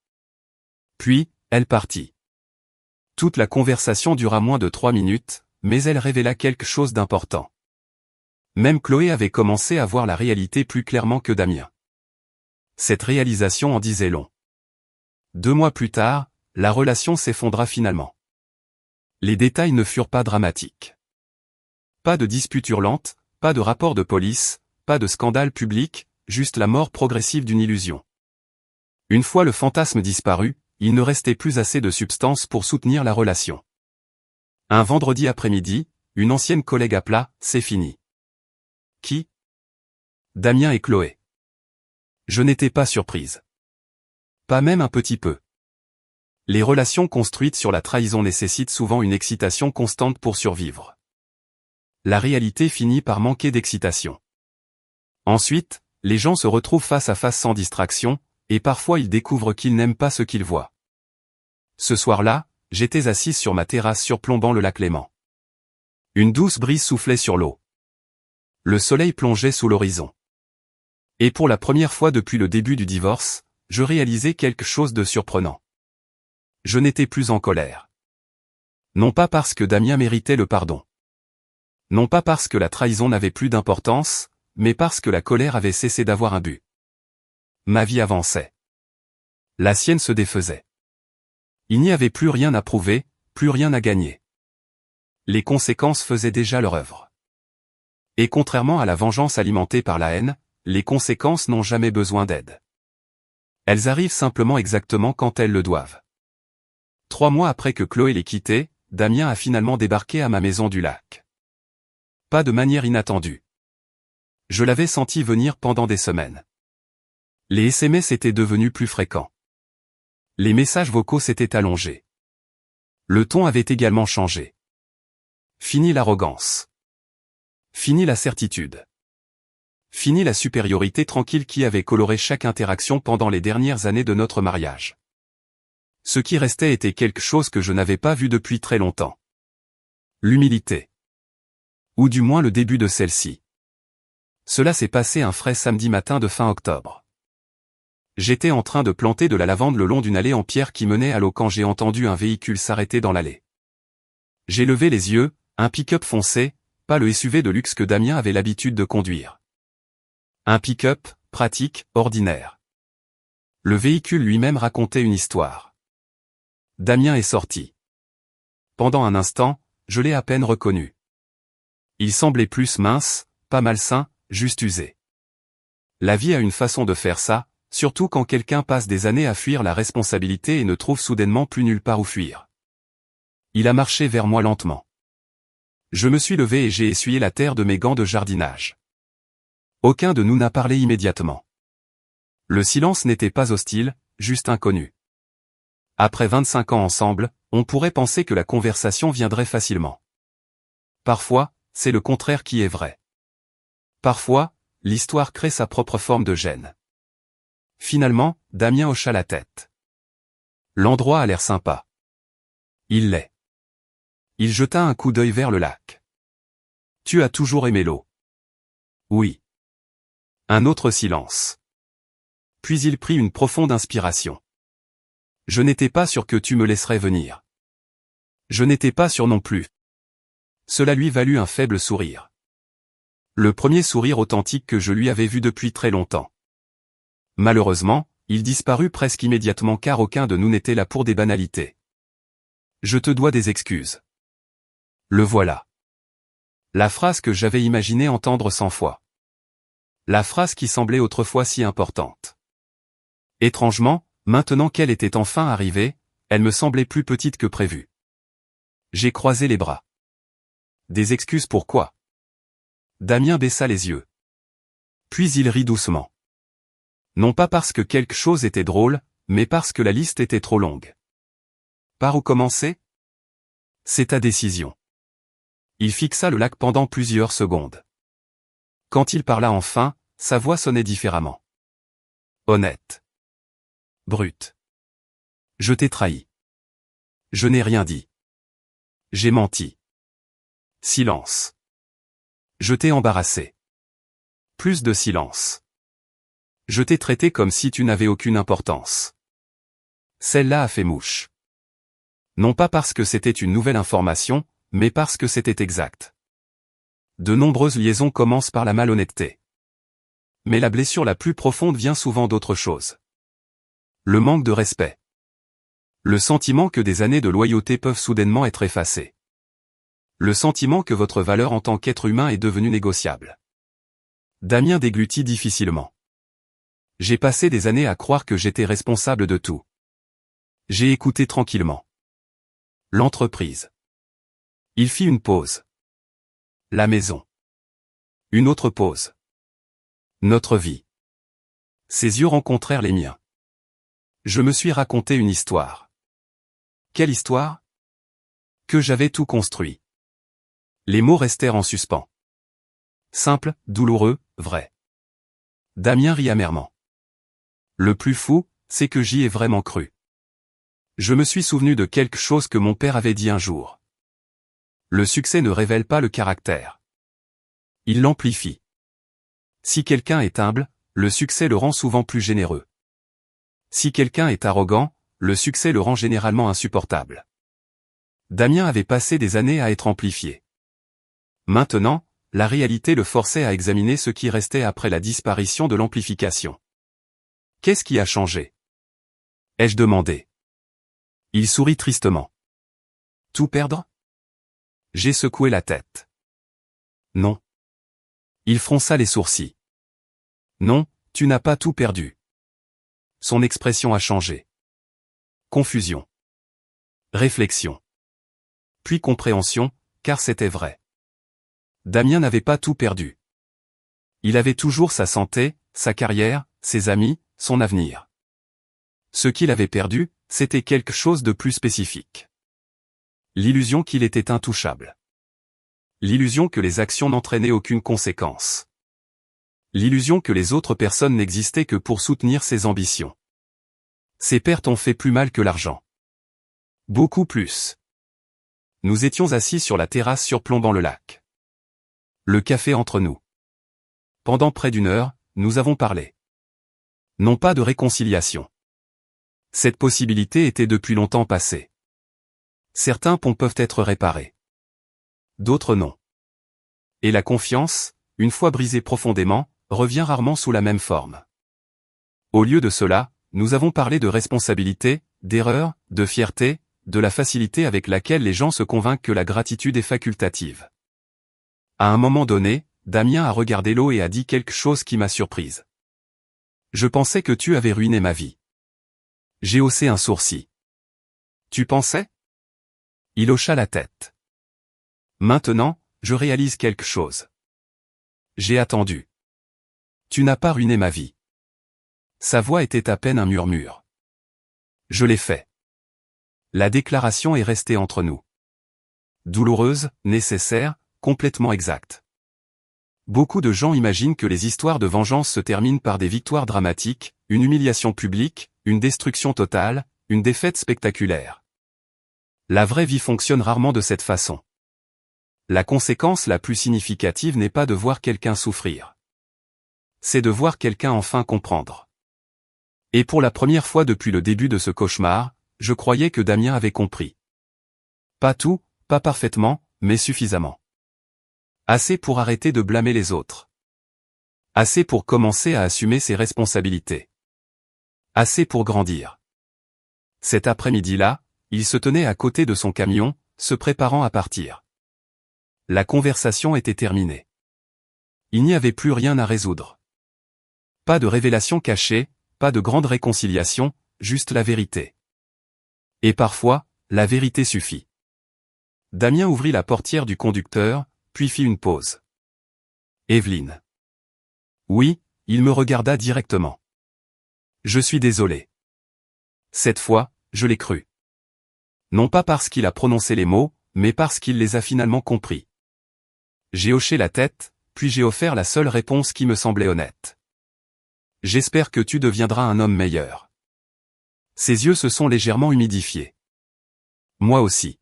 Puis, elle partit. Toute la conversation dura moins de 3 minutes, mais elle révéla quelque chose d'important. Même Chloé avait commencé à voir la réalité plus clairement que Damien. Cette réalisation en disait long. 2 mois plus tard, la relation s'effondra finalement. Les détails ne furent pas dramatiques. Pas de dispute hurlante, pas de rapport de police, pas de scandale public, juste la mort progressive d'une illusion. Une fois le fantasme disparu, il ne restait plus assez de substance pour soutenir la relation. Un vendredi après-midi, une ancienne collègue appela, c'est fini. Qui ? Damien et Chloé. Je n'étais pas surprise. Pas même un petit peu. Les relations construites sur la trahison nécessitent souvent une excitation constante pour survivre. La réalité finit par manquer d'excitation. Ensuite, les gens se retrouvent face à face sans distraction, et parfois ils découvrent qu'ils n'aiment pas ce qu'ils voient. Ce soir-là, j'étais assise sur ma terrasse surplombant le lac Léman. Une douce brise soufflait sur l'eau. Le soleil plongeait sous l'horizon. Et pour la première fois depuis le début du divorce, je réalisais quelque chose de surprenant. Je n'étais plus en colère. Non pas parce que Damien méritait le pardon. Non pas parce que la trahison n'avait plus d'importance, mais parce que la colère avait cessé d'avoir un but. Ma vie avançait. La sienne se défaisait. Il n'y avait plus rien à prouver, plus rien à gagner. Les conséquences faisaient déjà leur œuvre. Et contrairement à la vengeance alimentée par la haine, les conséquences n'ont jamais besoin d'aide. Elles arrivent simplement exactement quand elles le doivent. 3 mois après que Chloé l'ait quitté, Damien a finalement débarqué à ma maison du lac. Pas de manière inattendue. Je l'avais senti venir pendant des semaines. Les SMS étaient devenus plus fréquents. Les messages vocaux s'étaient allongés. Le ton avait également changé. Fini l'arrogance. Fini la certitude. Fini la supériorité tranquille qui avait coloré chaque interaction pendant les dernières années de notre mariage. Ce qui restait était quelque chose que je n'avais pas vu depuis très longtemps. L'humilité. Ou du moins le début de celle-ci. Cela s'est passé un frais samedi matin de fin octobre. J'étais en train de planter de la lavande le long d'une allée en pierre qui menait à l'eau quand j'ai entendu un véhicule s'arrêter dans l'allée. J'ai levé les yeux, un pick-up foncé, pas le SUV de luxe que Damien avait l'habitude de conduire. Un pick-up, pratique, ordinaire. Le véhicule lui-même racontait une histoire. Damien est sorti. Pendant un instant, je l'ai à peine reconnu. Il semblait plus mince, pas malsain, juste usé. La vie a une façon de faire ça, surtout quand quelqu'un passe des années à fuir la responsabilité et ne trouve soudainement plus nulle part où fuir. Il a marché vers moi lentement. Je me suis levé et j'ai essuyé la terre de mes gants de jardinage. Aucun de nous n'a parlé immédiatement. Le silence n'était pas hostile, juste inconnu. Après 25 ans ensemble, on pourrait penser que la conversation viendrait facilement. Parfois, c'est le contraire qui est vrai. Parfois, l'histoire crée sa propre forme de gêne. Finalement, Damien hocha la tête. L'endroit a l'air sympa. Il l'est. Il jeta un coup d'œil vers le lac. Tu as toujours aimé l'eau. Oui. Un autre silence. Puis il prit une profonde inspiration. Je n'étais pas sûr que tu me laisserais venir. Je n'étais pas sûr non plus. Cela lui valut un faible sourire. Le premier sourire authentique que je lui avais vu depuis très longtemps. Malheureusement, il disparut presque immédiatement car aucun de nous n'était là pour des banalités. Je te dois des excuses. Le voilà. La phrase que j'avais imaginé entendre 100 fois. La phrase qui semblait autrefois si importante. Étrangement, maintenant qu'elle était enfin arrivée, elle me semblait plus petite que prévu. J'ai croisé les bras. Des excuses pourquoi? Damien baissa les yeux. Puis il rit doucement. Non pas parce que quelque chose était drôle, mais parce que la liste était trop longue. Par où commencer? C'est ta décision. Il fixa le lac pendant plusieurs secondes. Quand il parla enfin, sa voix sonnait différemment. Honnête. Brute. Je t'ai trahi. Je n'ai rien dit. J'ai menti. Silence. Je t'ai embarrassé. Plus de silence. Je t'ai traité comme si tu n'avais aucune importance. Celle-là a fait mouche. Non pas parce que c'était une nouvelle information, mais parce que c'était exact. De nombreuses liaisons commencent par la malhonnêteté. Mais la blessure la plus profonde vient souvent d'autre chose. Le manque de respect. Le sentiment que des années de loyauté peuvent soudainement être effacées. Le sentiment que votre valeur en tant qu'être humain est devenue négociable. Damien déglutit difficilement. J'ai passé des années à croire que j'étais responsable de tout. J'ai écouté tranquillement. L'entreprise. Il fit une pause. La maison. Une autre pause. Notre vie. Ses yeux rencontrèrent les miens. Je me suis raconté une histoire. Quelle histoire? Que j'avais tout construit. Les mots restèrent en suspens. Simple, douloureux, vrai. Damien rit amèrement. Le plus fou, c'est que j'y ai vraiment cru. Je me suis souvenu de quelque chose que mon père avait dit un jour. Le succès ne révèle pas le caractère. Il l'amplifie. Si quelqu'un est humble, le succès le rend souvent plus généreux. Si quelqu'un est arrogant, le succès le rend généralement insupportable. Damien avait passé des années à être amplifié. Maintenant, la réalité le forçait à examiner ce qui restait après la disparition de l'amplification. Qu'est-ce qui a changé? Ai-je demandé. Il sourit tristement. Tout perdre? J'ai secoué la tête. Non. Il fronça les sourcils. Non, tu n'as pas tout perdu. Son expression a changé. Confusion. Réflexion. Puis compréhension, car c'était vrai. Damien n'avait pas tout perdu. Il avait toujours sa santé, sa carrière, ses amis, son avenir. Ce qu'il avait perdu, c'était quelque chose de plus spécifique. L'illusion qu'il était intouchable. L'illusion que les actions n'entraînaient aucune conséquence. L'illusion que les autres personnes n'existaient que pour soutenir ses ambitions. Ces pertes ont fait plus mal que l'argent. Beaucoup plus. Nous étions assis sur la terrasse surplombant le lac. Le café entre nous. Pendant près d'une heure, nous avons parlé. Non pas de réconciliation. Cette possibilité était depuis longtemps passée. Certains ponts peuvent être réparés. D'autres non. Et la confiance, une fois brisée profondément, revient rarement sous la même forme. Au lieu de cela, nous avons parlé de responsabilité, d'erreur, de fierté, de la facilité avec laquelle les gens se convainquent que la gratitude est facultative. À un moment donné, Damien a regardé l'eau et a dit quelque chose qui m'a surprise. Je pensais que tu avais ruiné ma vie. J'ai haussé un sourcil. Tu pensais? Il hocha la tête. Maintenant, je réalise quelque chose. J'ai attendu. Tu n'as pas ruiné ma vie. Sa voix était à peine un murmure. Je l'ai fait. La déclaration est restée entre nous. Douloureuse, nécessaire, complètement exacte. Beaucoup de gens imaginent que les histoires de vengeance se terminent par des victoires dramatiques, une humiliation publique, une destruction totale, une défaite spectaculaire. La vraie vie fonctionne rarement de cette façon. La conséquence la plus significative n'est pas de voir quelqu'un souffrir. C'est de voir quelqu'un enfin comprendre. Et pour la première fois depuis le début de ce cauchemar, je croyais que Damien avait compris. Pas tout, pas parfaitement, mais suffisamment. Assez pour arrêter de blâmer les autres. Assez pour commencer à assumer ses responsabilités. Assez pour grandir. Cet après-midi-là, il se tenait à côté de son camion, se préparant à partir. La conversation était terminée. Il n'y avait plus rien à résoudre. Pas de révélation cachée, pas de grande réconciliation, juste la vérité. Et parfois, la vérité suffit. Damien ouvrit la portière du conducteur, puis fit une pause. Evelyne. Oui, il me regarda directement. Je suis désolé. Cette fois, je l'ai cru. Non pas parce qu'il a prononcé les mots, mais parce qu'il les a finalement compris. J'ai hoché la tête, puis j'ai offert la seule réponse qui me semblait honnête. J'espère que tu deviendras un homme meilleur. Ses yeux se sont légèrement humidifiés. Moi aussi.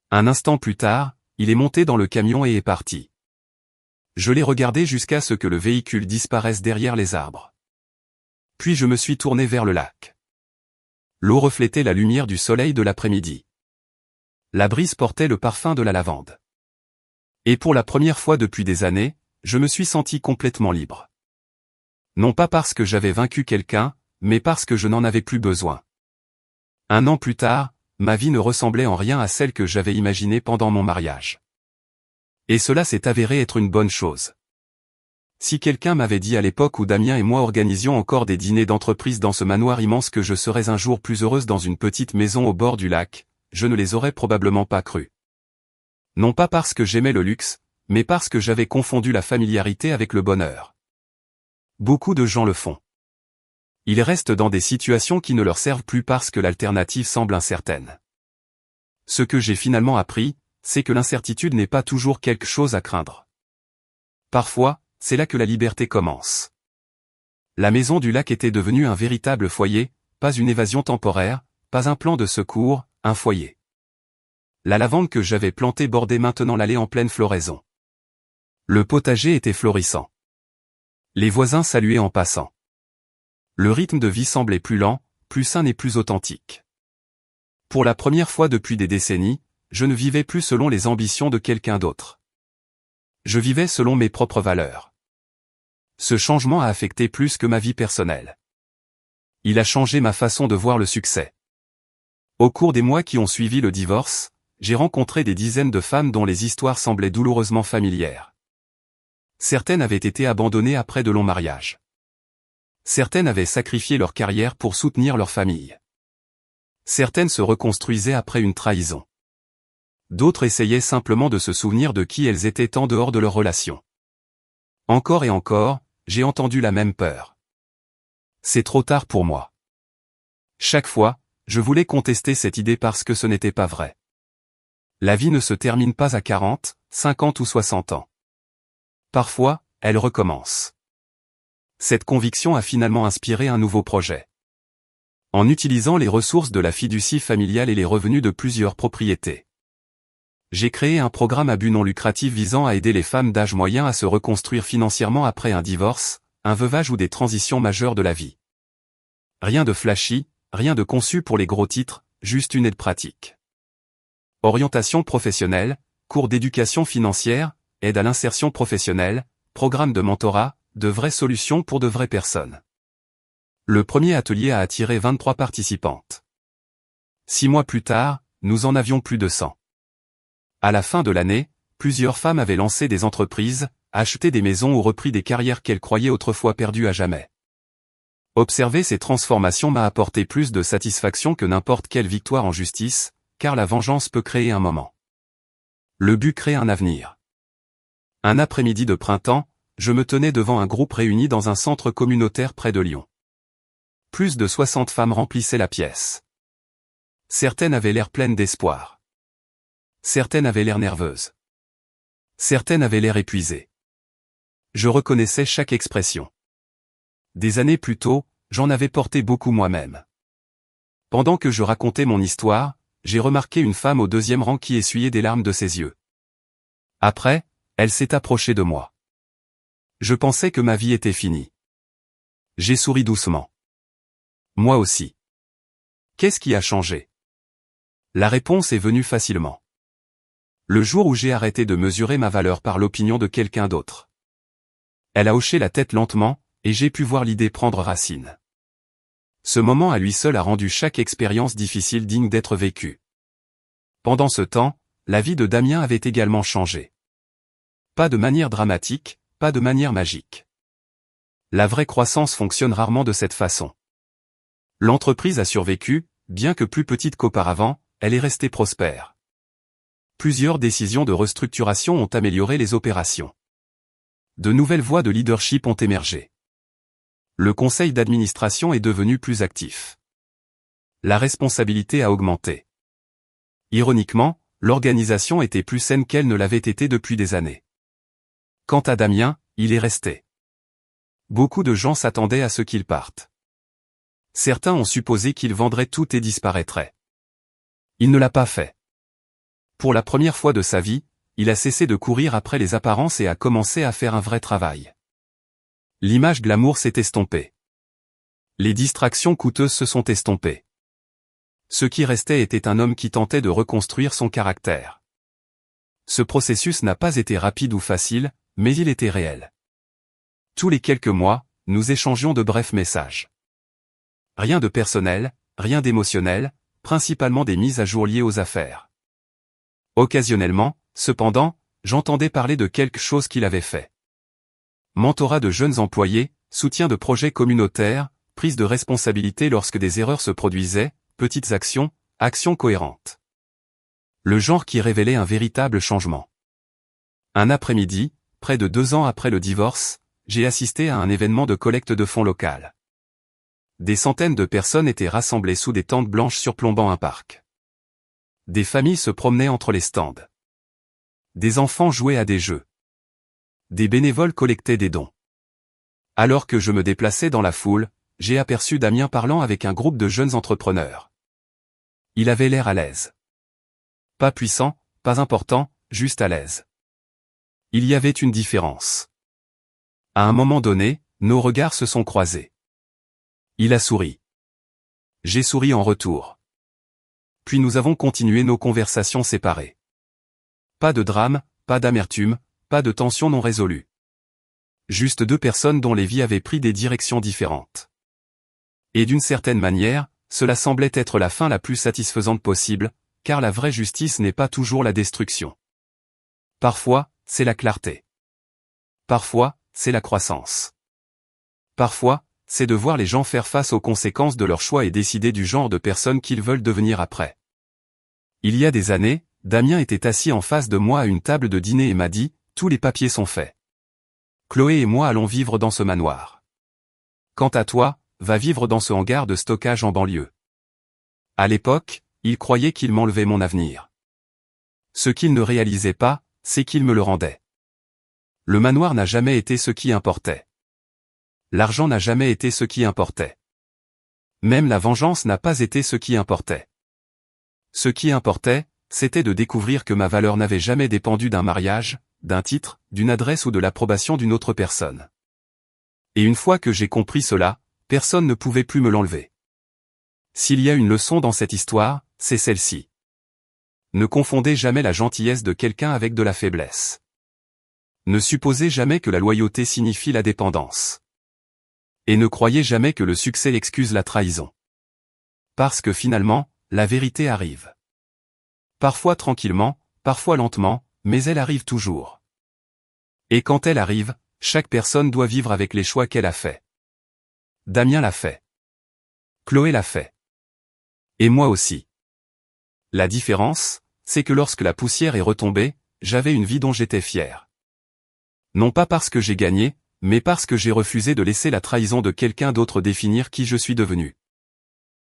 Un instant plus tard, il est monté dans le camion et est parti. Je l'ai regardé jusqu'à ce que le véhicule disparaisse derrière les arbres. Puis je me suis tourné vers le lac. L'eau reflétait la lumière du soleil de l'après-midi. La brise portait le parfum de la lavande. Et pour la première fois depuis des années, je me suis senti complètement libre. Non pas parce que j'avais vaincu quelqu'un, mais parce que je n'en avais plus besoin. Un an plus tard, ma vie ne ressemblait en rien à celle que j'avais imaginée pendant mon mariage. Et cela s'est avéré être une bonne chose. Si quelqu'un m'avait dit à l'époque où Damien et moi organisions encore des dîners d'entreprise dans ce manoir immense que je serais un jour plus heureuse dans une petite maison au bord du lac, je ne les aurais probablement pas cru. Non pas parce que j'aimais le luxe, mais parce que j'avais confondu la familiarité avec le bonheur. Beaucoup de gens le font. Ils restent dans des situations qui ne leur servent plus parce que l'alternative semble incertaine. Ce que j'ai finalement appris, c'est que l'incertitude n'est pas toujours quelque chose à craindre. Parfois, c'est là que la liberté commence. La maison du lac était devenue un véritable foyer, pas une évasion temporaire, pas un plan de secours, un foyer. La lavande que j'avais plantée bordait maintenant l'allée en pleine floraison. Le potager était florissant. Les voisins saluaient en passant. Le rythme de vie semblait plus lent, plus sain et plus authentique. Pour la première fois depuis des décennies, je ne vivais plus selon les ambitions de quelqu'un d'autre. Je vivais selon mes propres valeurs. Ce changement a affecté plus que ma vie personnelle. Il a changé ma façon de voir le succès. Au cours des mois qui ont suivi le divorce, j'ai rencontré des dizaines de femmes dont les histoires semblaient douloureusement familières. Certaines avaient été abandonnées après de longs mariages. Certaines avaient sacrifié leur carrière pour soutenir leur famille. Certaines se reconstruisaient après une trahison. D'autres essayaient simplement de se souvenir de qui elles étaient en dehors de leur relation. Encore et encore, j'ai entendu la même peur. C'est trop tard pour moi. Chaque fois, je voulais contester cette idée parce que ce n'était pas vrai. La vie ne se termine pas à 40, 50 ou 60 ans. Parfois, elle recommence. Cette conviction a finalement inspiré un nouveau projet. En utilisant les ressources de la fiducie familiale et les revenus de plusieurs propriétés, j'ai créé un programme à but non lucratif visant à aider les femmes d'âge moyen à se reconstruire financièrement après un divorce, un veuvage ou des transitions majeures de la vie. Rien de flashy, rien de conçu pour les gros titres, juste une aide pratique. Orientation professionnelle, cours d'éducation financière, aide à l'insertion professionnelle, programme de mentorat, de vraies solutions pour de vraies personnes. Le premier atelier a attiré 23 participantes. 6 mois plus tard, nous en avions plus de 100. À la fin de l'année, plusieurs femmes avaient lancé des entreprises, acheté des maisons ou repris des carrières qu'elles croyaient autrefois perdues à jamais. Observer ces transformations m'a apporté plus de satisfaction que n'importe quelle victoire en justice, car la vengeance peut créer un moment. Le but crée un avenir. Un après-midi de printemps, je me tenais devant un groupe réuni dans un centre communautaire près de Lyon. Plus de 60 femmes remplissaient la pièce. Certaines avaient l'air pleines d'espoir. Certaines avaient l'air nerveuses. Certaines avaient l'air épuisées. Je reconnaissais chaque expression. Des années plus tôt, j'en avais porté beaucoup moi-même. Pendant que je racontais mon histoire, j'ai remarqué une femme au deuxième rang qui essuyait des larmes de ses yeux. Après, elle s'est approchée de moi. Je pensais que ma vie était finie. J'ai souri doucement. Moi aussi. Qu'est-ce qui a changé? La réponse est venue facilement. Le jour où j'ai arrêté de mesurer ma valeur par l'opinion de quelqu'un d'autre. Elle a hoché la tête lentement, et j'ai pu voir l'idée prendre racine. Ce moment à lui seul a rendu chaque expérience difficile digne d'être vécue. Pendant ce temps, la vie de Damien avait également changé. Pas de manière dramatique, pas de manière magique. La vraie croissance fonctionne rarement de cette façon. L'entreprise a survécu, bien que plus petite qu'auparavant, elle est restée prospère. Plusieurs décisions de restructuration ont amélioré les opérations. De nouvelles voies de leadership ont émergé. Le conseil d'administration est devenu plus actif. La responsabilité a augmenté. Ironiquement, l'organisation était plus saine qu'elle ne l'avait été depuis des années. Quant à Damien, il est resté. Beaucoup de gens s'attendaient à ce qu'il parte. Certains ont supposé qu'il vendrait tout et disparaîtrait. Il ne l'a pas fait. Pour la première fois de sa vie, il a cessé de courir après les apparences et a commencé à faire un vrai travail. L'image glamour s'est estompée. Les distractions coûteuses se sont estompées. Ce qui restait était un homme qui tentait de reconstruire son caractère. Ce processus n'a pas été rapide ou facile, mais il était réel. Tous les quelques mois, nous échangions de brefs messages. Rien de personnel, rien d'émotionnel, principalement des mises à jour liées aux affaires. Occasionnellement, cependant, j'entendais parler de quelque chose qu'il avait fait. Mentorat de jeunes employés, soutien de projets communautaires, prise de responsabilité lorsque des erreurs se produisaient, petites actions, actions cohérentes. Le genre qui révélait un véritable changement. Un après-midi, près de 2 ans après le divorce, j'ai assisté à un événement de collecte de fonds local. Des centaines de personnes étaient rassemblées sous des tentes blanches surplombant un parc. Des familles se promenaient entre les stands. Des enfants jouaient à des jeux. Des bénévoles collectaient des dons. Alors que je me déplaçais dans la foule, j'ai aperçu Damien parlant avec un groupe de jeunes entrepreneurs. Il avait l'air à l'aise. Pas puissant, pas important, juste à l'aise. Il y avait une différence. À un moment donné, nos regards se sont croisés. Il a souri. J'ai souri en retour. Puis nous avons continué nos conversations séparées. Pas de drame, pas d'amertume, pas de tension non résolue. Juste 2 personnes dont les vies avaient pris des directions différentes. Et d'une certaine manière, cela semblait être la fin la plus satisfaisante possible, car la vraie justice n'est pas toujours la destruction. Parfois, c'est la clarté. Parfois, c'est la croissance. Parfois, c'est de voir les gens faire face aux conséquences de leurs choix et décider du genre de personne qu'ils veulent devenir après. Il y a des années, Damien était assis en face de moi à une table de dîner et m'a dit « Tous les papiers sont faits. Chloé et moi allons vivre dans ce manoir. Quant à toi, va vivre dans ce hangar de stockage en banlieue. » À l'époque, il croyait qu'il m'enlevait mon avenir. Ce qu'il ne réalisait pas, c'est qu'il me le rendait. Le manoir n'a jamais été ce qui importait. L'argent n'a jamais été ce qui importait. Même la vengeance n'a pas été ce qui importait. Ce qui importait, c'était de découvrir que ma valeur n'avait jamais dépendu d'un mariage, d'un titre, d'une adresse ou de l'approbation d'une autre personne. Et une fois que j'ai compris cela, personne ne pouvait plus me l'enlever. S'il y a une leçon dans cette histoire, c'est celle-ci. Ne confondez jamais la gentillesse de quelqu'un avec de la faiblesse. Ne supposez jamais que la loyauté signifie la dépendance. Et ne croyez jamais que le succès excuse la trahison. Parce que finalement, la vérité arrive. Parfois tranquillement, parfois lentement, mais elle arrive toujours. Et quand elle arrive, chaque personne doit vivre avec les choix qu'elle a faits. Damien l'a fait. Chloé l'a fait. Et moi aussi. La différence, c'est que lorsque la poussière est retombée, j'avais une vie dont j'étais fier. Non pas parce que j'ai gagné, mais parce que j'ai refusé de laisser la trahison de quelqu'un d'autre définir qui je suis devenu.